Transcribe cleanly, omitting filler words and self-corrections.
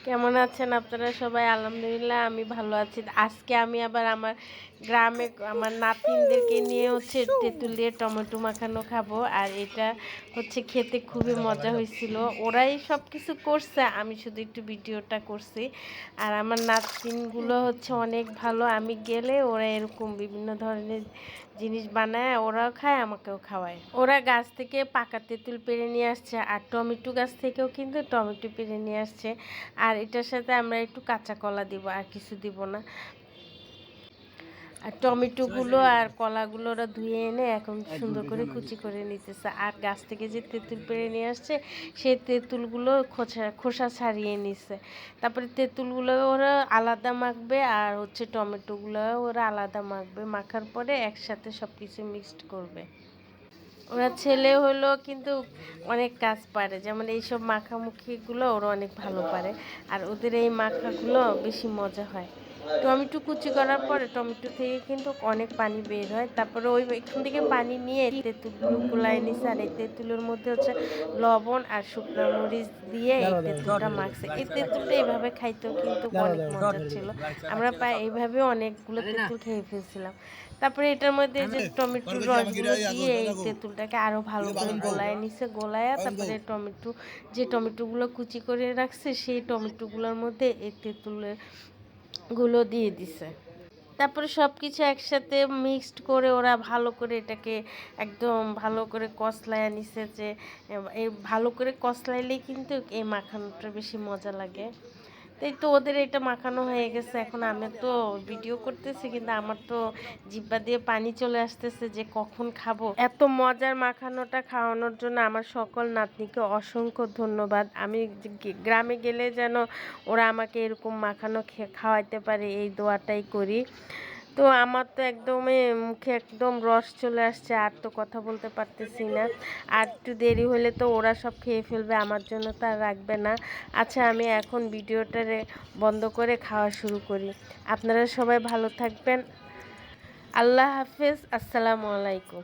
কেমন আছেন আপনারা সবাই? আলহামদুলিল্লাহ আমি ভালো আছি। আজকে আমি আবার আমার গ্রামে আমার নাতিনদেরকে নিয়ে তেঁতুল দিয়ে টমেটো মাখানো খাবো। আর এটা খেতে খুবই মজা হয়েছিল। ওরাই সব কিছু করছে, আমি শুধু একটু ভিডিওটা করছি। আর আমার নাতিনগুলো অনেক ভালো। আমি গেলে ওরা এরকম বিভিন্ন ধরনের জিনিস বানায়, ওরাও খায়, আমাকেও খাওয়ায়। ওরা গাছ থেকে পাকা তেঁতুল পেড়ে নিয়ে আসছে, আর টমেটো গাছ থেকেও কিন্তু টমেটো পেড়ে নিয়ে আসছে। আর এটার সাথে আমরা একটু কাঁচা কলা দিব, আর কিছু দিব না। আর টমেটোগুলো আর কলাগুলো ওরা ধুয়ে এনে এখন সুন্দর করে কুচি করে নিতেছে। আর গাছ থেকে যে তেঁতুল পেড়ে নিয়ে আসছে সেই তেঁতুলগুলো খোসা ছাড়িয়ে নিছে। তারপরে তেঁতুলগুলো ওরা আলাদা মাখবে, আর টমেটোগুলো ওরা আলাদা মাখবে। মাখার পরে একসাথে সব কিছু মিক্সড করবে। ওরা ছেলে হলো কিন্তু অনেক কাজ পারে, যেমন এইসব মাখামুখিগুলো ওরা অনেক ভালো পারে। আর ওদের এই মাখাগুলো বেশি মজা হয়। টমেটো কুচি করার পরে টমেটো থেকে কিন্তু অনেক পানি বের হয়। তারপরে এখান থেকে পানি নিয়ে তেঁতুলগুলো কুলায় নিছে। আর এই তেঁতুলের মধ্যে লবণ আর শুকনো মরিচ দিয়ে এই তেঁতুলটা মাখছে। এই তেঁতুলটা এইভাবে খাইতেও কিন্তু অনেক মজা ছিল। আমরা প্রায় এইভাবে অনেকগুলো তেঁতুল খেয়ে ফেলছিলাম। তারপরে এটার মধ্যে যে টমেটোর রসগুলো দিয়ে এই তেঁতুলটাকে আরো ভালো করে গোলায় নিছে। গোলায়া তারপরে টমেটোগুলো কুচি করে রাখছে সেই টমেটোগুলোর মধ্যে এই তেঁতুলের গুলো দিয়ে দিছে। তারপরে সব কিছু একসাথে মিক্সড করে ওরা ভালো করে এটাকে একদম ভালো করে কষলায় নিছে। যে এই ভালো করে কষলাইলেই কিন্তু এই মাখানোটা বেশি মজা লাগে। তাই তো ওদের এটা মাখানো হয়ে গেছে। এখন আমি তো ভিডিও করতেছি, কিন্তু আমার তো জিহ্বা দিয়ে পানি চলে আসতেছে যে কখন খাবো। এত মজার মাখানোটা খাওয়ানোর জন্য আমার সকল নাতনিকে অসংখ্য ধন্যবাদ। আমি গ্রামে গেলে যেন ওরা আমাকে এরকম মাখানো খাওয়াইতে পারে, এই দোয়াটাই করি। তো আমার তো একদমই মুখে একদম রস চলে আসছে, আর তো কথা বলতে পারতেছি না। আর একটু দেরি হলে তো ওরা সব খেয়ে ফেলবে, আমার জন্য তো আর রাখবে না। আচ্ছা, আমি এখন ভিডিওটা বন্ধ করে খাওয়া শুরু করি। আপনারা সবাই ভালো থাকবেন। আল্লাহ হাফেজ। আসসালামু আলাইকুম।